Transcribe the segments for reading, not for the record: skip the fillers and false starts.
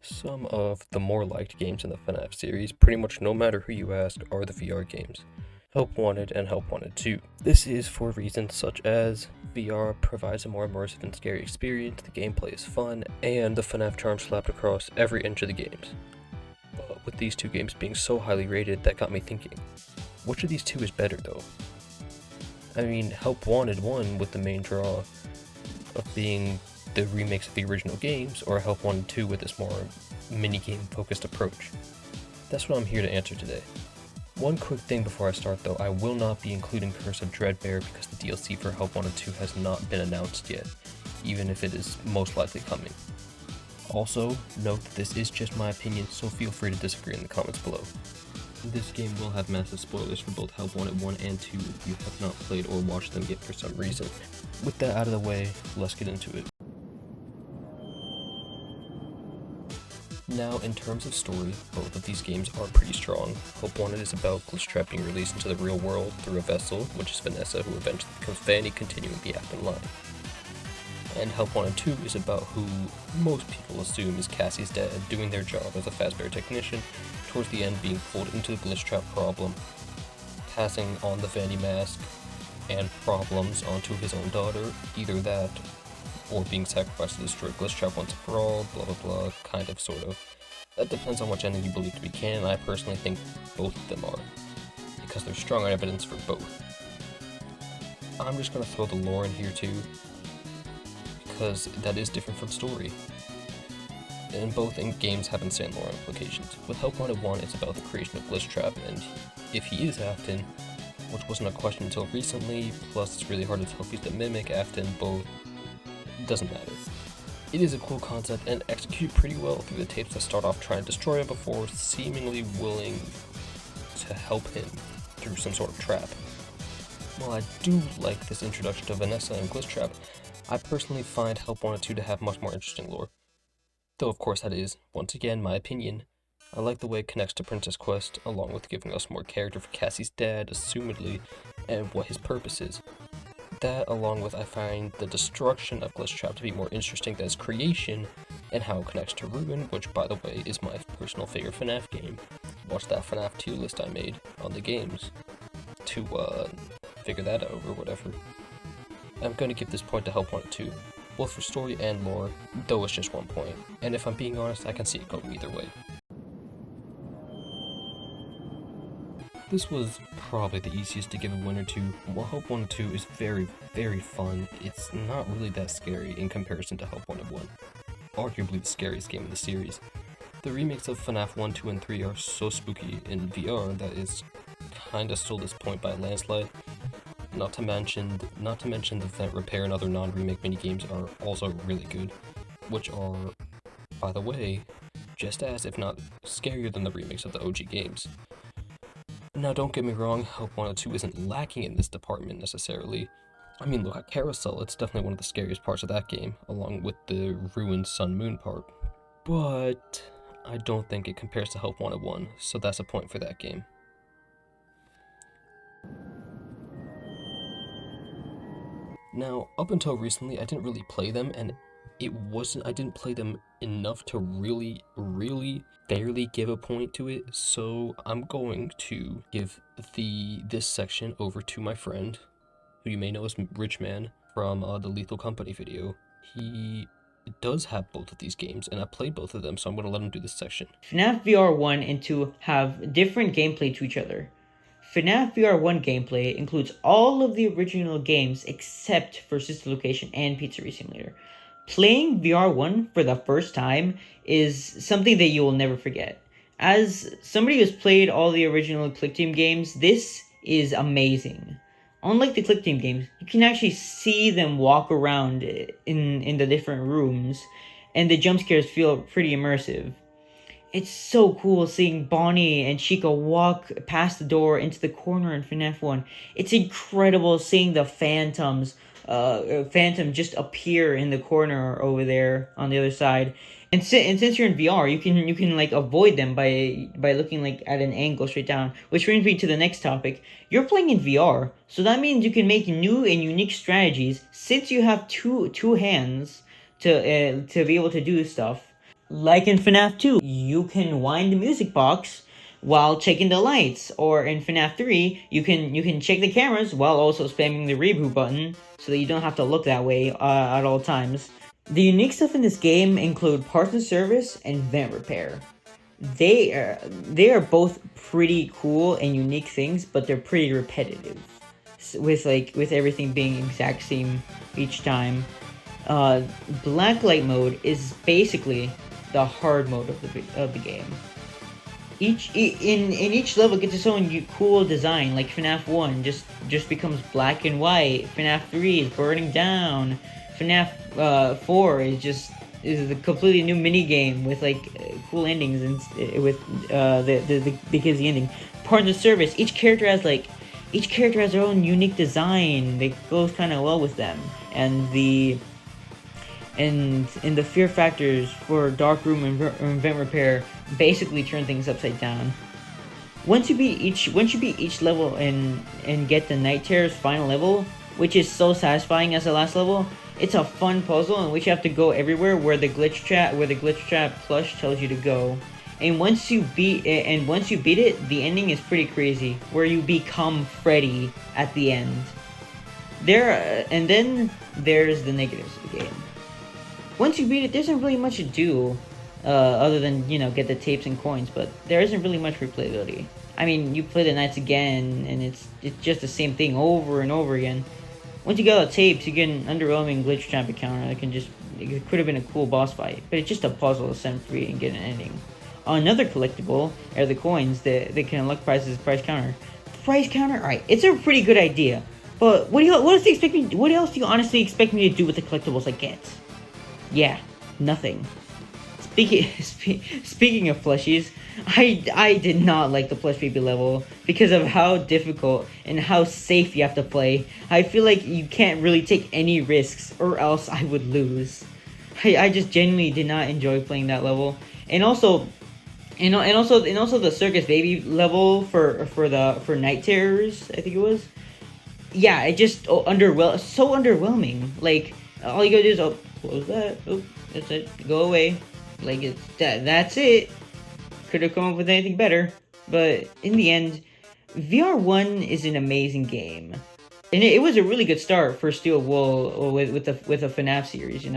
Some of the more liked games in the FNAF series, pretty much no matter who you ask, are the VR games. Help Wanted and Help Wanted 2. This is for reasons such as VR provides a more immersive and scary experience, the gameplay is fun, and the FNAF charm slapped across every inch of the games. But with these two games being so highly rated, that got me thinking, which of these two is better though? I mean, Help Wanted won with the main draw of being the remakes of the original games, or Help Wanted 2 with this more minigame focused approach? That's what I'm here to answer today. One quick thing before I start though, I will not be including Curse of Dreadbear because the DLC for Help Wanted 2 has not been announced yet, even if it is most likely coming. Also, note that this is just my opinion, so feel free to disagree in the comments below. This game will have massive spoilers for both Help Wanted 1 and 2 if you have not played or watched them yet for some reason. With that out of the way, let's get into it. Now, in terms of story, both of these games are pretty strong. Hope Wanted is about Glitchtrap being released into the real world through a vessel, which is Vanessa, who eventually becomes Fanny, continuing the Acton line. And Help Wanted 2 is about who most people assume is Cassie's dad, doing their job as a Fazbear technician, towards the end being pulled into the Glitchtrap problem, passing on the Fanny mask and problems onto his own daughter, either that or being sacrificed to destroy Glitchtrap once and for all, blah blah blah, kind of, sort of. That depends on which ending you believe to be canon. I personally think both of them are, because there's strong evidence for both. I'm just gonna throw the lore in here too, because that is different from story. And both games have insane lore implications. With Help Wanted 1, it's about the creation of Glitchtrap, and if he is Afton, which wasn't a question until recently, plus it's really hard to tell if he's the Mimic, Afton, both, doesn't matter. It is a cool concept and executed pretty well through the tapes that start off trying to destroy him before seemingly willing to help him through some sort of trap. While I do like this introduction to Vanessa and Glitchtrap, I personally find Help Wanted 2 to have much more interesting lore. Though of course that is, once again, my opinion. I like the way it connects to Princess Quest, along with giving us more character for Cassie's dad, assumedly, and what his purpose is. That, along with I find the destruction of Glitchtrap to be more interesting than its creation, and how it connects to Ruin, which by the way is my personal favorite FNAF game. Watch that FNAF 2 list I made on the games to figure that out or whatever. I'm going to give this point to Help Wanted 2, both for story and lore, though it's just 1 point, and if I'm being honest, I can see it going either way. This was probably the easiest to give a winner to. While Help Wanted 2 is very, very fun, it's not really that scary in comparison to Help Wanted 1. Arguably the scariest game in the series. The remakes of FNAF 1, 2, and 3 are so spooky in VR that it's kinda stole this point by a landslide. Not to mention the Vent Repair and other non-remake minigames are also really good, which are, by the way, just as, if not scarier than the remakes of the OG games. Now, don't get me wrong, Help Wanted 2 isn't lacking in this department necessarily. I mean, look at Carousel, it's definitely one of the scariest parts of that game, along with the ruined Sun-Moon part. But I don't think it compares to Help Wanted 1, so that's a point for that game. Now, up until recently, I didn't really play them, and I didn't play them enough to really fairly give a point to it, so I'm going to give this section over to my friend, who you may know as Rich Man from the Lethal Company video. He does have both of these games, and I played both of them, so I'm going to let him do this section. FNAF VR 1 and 2 have different gameplay to each other. FNAF VR 1 gameplay includes all of the original games except for Sister Location and Pizzeria Simulator. Playing VR 1 for the first time is something that you will never forget. As somebody who's played all the original Click Team games, this is amazing. Unlike the Click Team games, you can actually see them walk around in the different rooms, and the jump scares feel pretty immersive. It's so cool seeing Bonnie and Chica walk past the door into the corner in FNAF 1. It's incredible seeing the phantom just appear in the corner over there on the other side. And since you're in VR, you can like avoid them by looking like at an angle straight down. Which brings me to the next topic. You're playing in VR, so that means you can make new and unique strategies since you have two hands to be able to do stuff. Like in FNAF 2, you can wind the music box while checking the lights, or in FNAF 3, you can check the cameras while also spamming the reboot button, so that you don't have to look that way at all times. The unique stuff in this game include parts and service and vent repair. They are both pretty cool and unique things, but they're pretty repetitive, with everything being exact same each time. Blacklight mode is basically the hard mode of the game. In each level gets its own cool design. Like FNAF 1 just becomes black and white. FNAF 3 is burning down. FNAF 4 is a completely new mini game with cool endings, and with the gives the ending. Parts of service. Each character has their own unique design that goes kind of well with them, and the fear factors for dark room and vent repair basically turn things upside down. Once you beat each level and get the Night Terror's final level, which is so satisfying as the last level, it's a fun puzzle in which you have to go everywhere where the glitch trap plush tells you to go. And once you beat it, the ending is pretty crazy, where you become Freddy at the end. And then there's the negatives of the game. Once you beat it, there isn't really much to do, other than, get the tapes and coins, but there isn't really much replayability. I mean, you play the nights again, and it's just the same thing over and over again. Once you get all the tapes, you get an underwhelming glitch trap encounter it could have been a cool boss fight, but it's just a puzzle to set free and get an ending. Another collectible are the coins that can unlock price counter. Price counter? Alright, it's a pretty good idea, but what else do you honestly expect me to do with the collectibles I get? Yeah, nothing. Speaking of plushies, I did not like the plush baby level because of how difficult and how safe you have to play. I feel like you can't really take any risks, or else I would lose. I just genuinely did not enjoy playing that level. And also the circus baby level for Night Terrors, I think it was. Yeah, it just so underwhelming. Like, all you gotta do is close that. Oh, that's it. Go away. Like, that's it. Could have come up with anything better. But in the end, VR1 is an amazing game. And it was a really good start for Steel Wool with the FNAF series,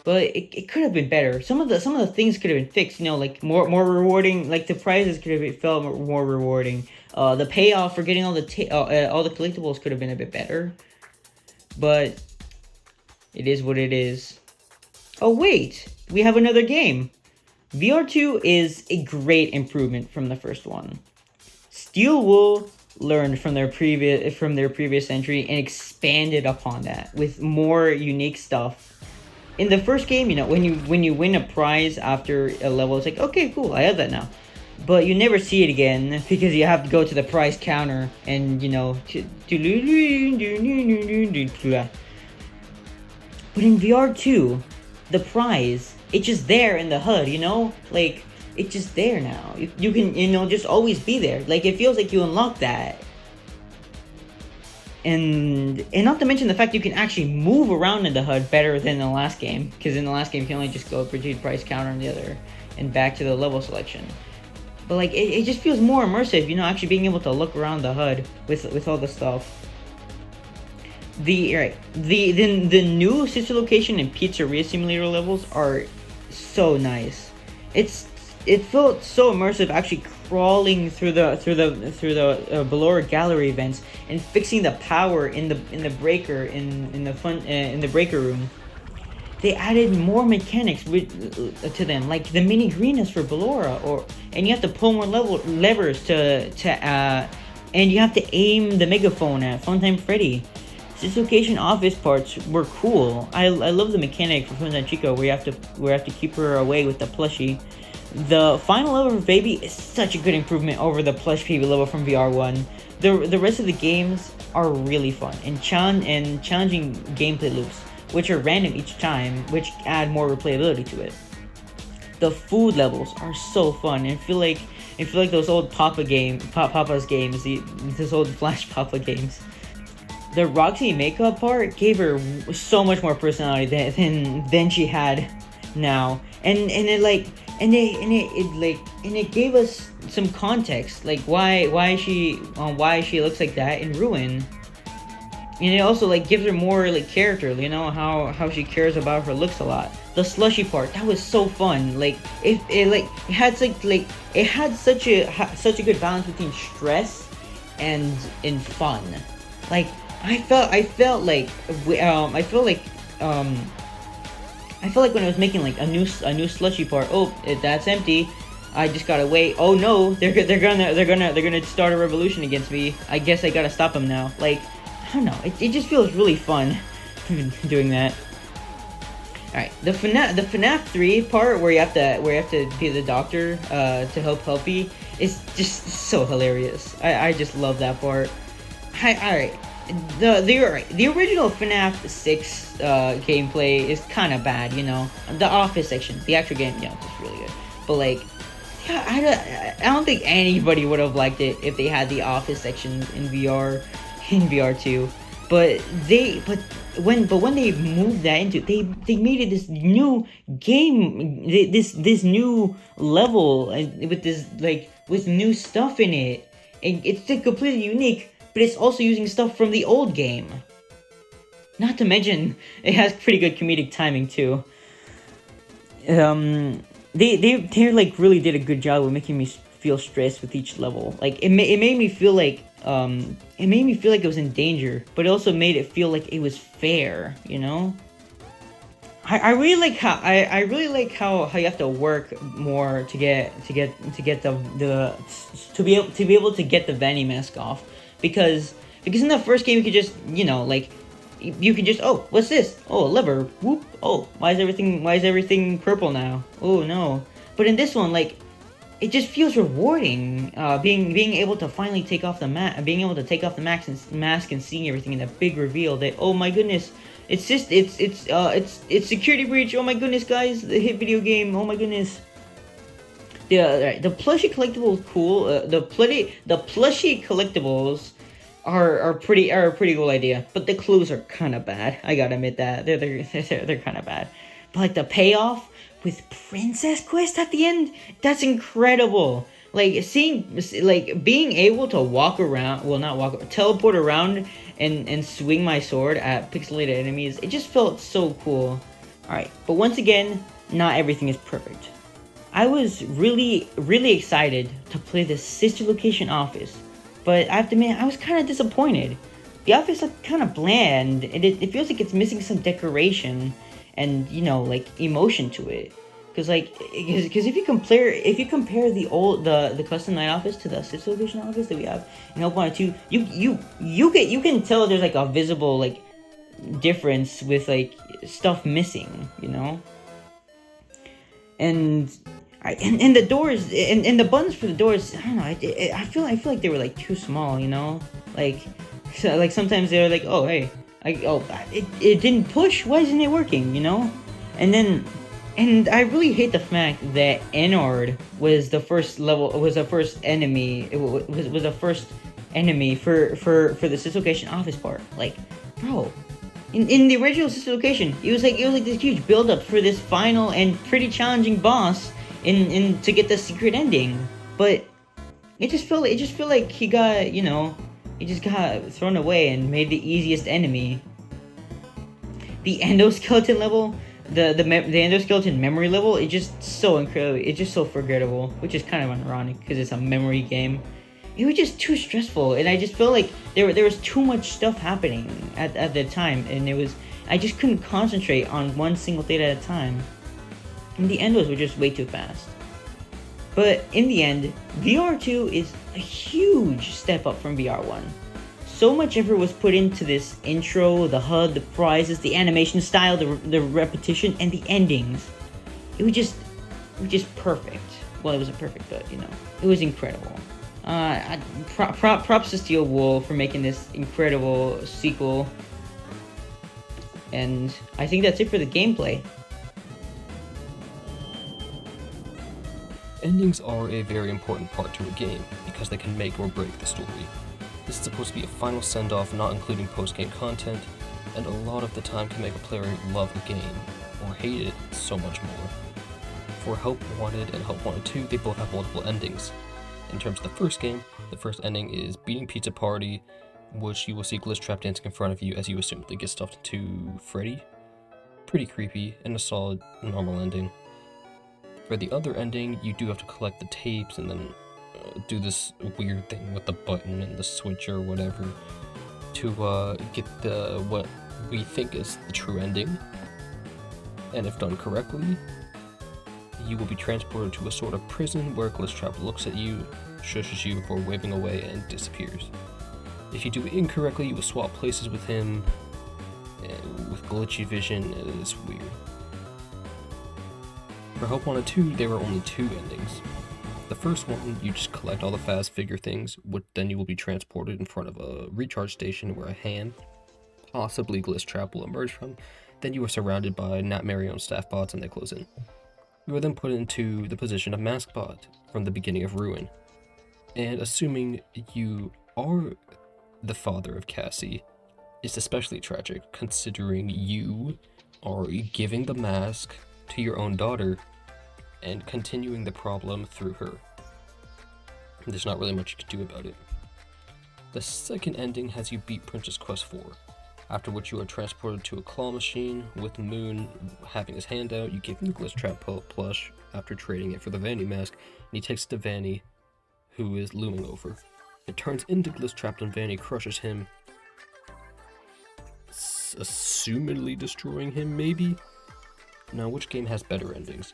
But it could have been better. Some of the things could have been fixed, like more rewarding. Like, the prizes could have felt more rewarding. The payoff for getting all the collectibles could have been a bit better. But it is what it is. Oh wait, we have another game. VR2 is a great improvement from the first one. Steel Wool learned from their previous entry and expanded upon that with more unique stuff. In the first game, when you win a prize after a level, it's like, okay, cool, I have that now. But you never see it again because you have to go to the prize counter and But in VR2, the prize, it's just there in the HUD, Like, it's just there now. You can, just always be there. Like, it feels like you unlock that. And not to mention the fact you can actually move around in the HUD better than in the last game. Because in the last game, you can only just go to the price counter and the other, and back to the level selection. But, like, it just feels more immersive, actually being able to look around the HUD with all the stuff. The new sister location and pizzeria simulator levels are so nice. It felt so immersive, actually crawling through the Ballora gallery vents and fixing the power in the breaker in the breaker room. They added more mechanics to them, like the mini arenas for Ballora, and you have to pull more levers and you have to aim the megaphone at Funtime Freddy. This location office parts were cool. I love the mechanic for Funtime Chica where you have to keep her away with the plushie. The final level for Baby is such a good improvement over the plush baby level from VR1. The rest of the games are really fun and challenging gameplay loops, which are random each time, which add more replayability to it. The food levels are so fun and feel like those old Papa's games, those old Flash Papa games. The Roxy makeup part gave her so much more personality than she had now, and it like and it gave us some context, like why she looks like that in Ruin. And it also like gives her more like character, you know, how she cares about her looks a lot. The slushy part, that was so fun. Like it had it had such a good balance between stress and fun. Like I felt like when I was making like a new slushy part, oh, that's empty. I just gotta wait. Oh no, they're gonna start a revolution against me. I guess I gotta stop them now. Like, I don't know. It just feels really fun doing that. All right, the FNAF 3 part where you have to be the doctor to help you is just so hilarious. I just love that part. All right. The original FNAF 6 gameplay is kind of bad, you know. The office section, the actual game, you know, it's really good. But like, yeah, I don't think anybody would have liked it if they had the office section in VR2. But when they moved that into, they made it this new game, this new level with this like with new stuff in it, and it's completely unique. But it's also using stuff from the old game. Not to mention, it has pretty good comedic timing too. They like really did a good job of making me feel stressed with each level. Like it made me feel like it was in danger, but it also made it feel like it was fair, you know. I really like how you have to work more to get the to be able to get the Vanny mask off, because in the first game you could just, you know, like you could just, oh, what's this? Oh, a lever. Whoop. Oh, why is everything purple now? Oh no. But in this one, like, it just feels rewarding, being able to finally take off the mask and seeing everything in that big reveal that, oh my goodness, it's security breach. Oh my goodness, guys, the hit video game. Oh my goodness. The plushie collectibles cool. The plushie collectibles are a pretty cool idea, but the clues are kind of bad. I gotta admit that they're kind of bad. But like the payoff with Princess Quest at the end, that's incredible. Like being able to teleport around and swing my sword at pixelated enemies, it just felt so cool. Alright, but once again, not everything is perfect. I was really excited to play the sister location office, but I have to admit, I was kind of disappointed. The office looked kind of bland, and it feels like it's missing some decoration and, you know, like, emotion to it. Because if you compare the custom night office to the sister location office that we have in Helpwanted 2, you can tell there's like a visible like difference with like stuff missing, you know. And the doors and the buttons for the doors, I don't know. I feel like they were like too small, you know. Like sometimes they're like, oh hey, it didn't push. Why isn't it working? You know. And I really hate the fact that Enord was the first enemy. It was the first enemy for the sister location office part. Like, bro. In the original sister location, it was like this huge build up for this final and pretty challenging boss to get the secret ending. But it just felt like he just got thrown away and made the easiest enemy. The endoskeleton level, the endoskeleton memory level, it's just so incredible. It's just so forgettable, which is kind of ironic because it's a memory game. It was just too stressful, and I just felt like there was too much stuff happening at the time, and I just couldn't concentrate on one single thing at a time. And the endos were just way too fast. But in the end, VR2 is a huge step up from VR1. So much effort was put into this intro, the HUD, the prizes, the animation style, the repetition, and the endings. It was just perfect. Well, it wasn't perfect, but you know, it was incredible. Props to Steel Wool for making this incredible sequel. And I think that's it for the gameplay. Endings are a very important part to a game because they can make or break the story. This is supposed to be a final send-off, not including post-game content, and a lot of the time can make a player love the game. or hate it so much more. For Help Wanted and Help Wanted 2, they both have multiple endings. In terms of the first game, the first ending is Beating Pizza Party, which you will see Glitch Trap dancing in front of you as you assumedly get stuffed into Freddy. Pretty creepy, and a solid, normal ending. For the other ending, you do have to collect the tapes and then do this weird thing with the button and the switch or whatever to get the what we think is the true ending. And if done correctly, you will be transported to a sort of prison where Glitch Trap looks at you, shushes you before waving away, and disappears. If you do it incorrectly, you will swap places with him, and with glitchy vision, and it is weird. For Help Wanted 2, there are only 2 endings. The first one, you just collect all the fast figure things, which then you will be transported in front of a recharge station where a hand, possibly Glitch Trap, will emerge from. Then you are surrounded by Nat Marion staff bots and they close in. You are then put into the position of Mask Bot from the beginning of Ruin. And assuming you are the father of Cassie, it's especially tragic considering you are giving the mask to your own daughter and continuing the problem through her. There's not really much you can do about it. The second ending has you beat Princess Quest 4, after which you are transported to a claw machine with Moon having his hand out. You give him the Glitch Trap plush after trading it for the Vanny mask, and he takes it to Vanny, who is looming over. It turns into Glitch Trap and Vanny crushes him, assumedly destroying him, maybe? Now, which game has better endings?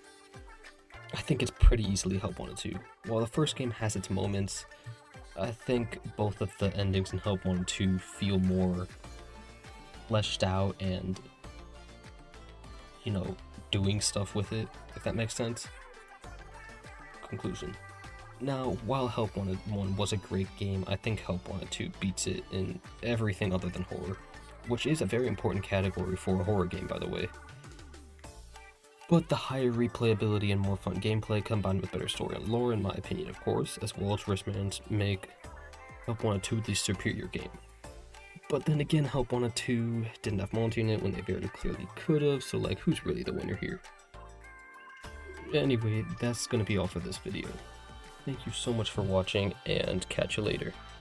I think it's pretty easily Help Wanted 2. While the first game has its moments, I think both of the endings in Help Wanted 2 feel more fleshed out and, you know, doing stuff with it, if that makes sense. Conclusion. Now, while Help Wanted 1 was a great game, I think Help Wanted 2 beats it in everything other than horror, which is a very important category for a horror game, by the way. But the higher replayability and more fun gameplay combined with better story and lore, in my opinion of course, as well as wristbands, make Help Wanted 2 the superior game. But then again, Help Wanted 2 didn't have Monty in it when they very clearly could have, so like, who's really the winner here? Anyway, that's gonna be all for this video. Thank you so much for watching, and catch you later.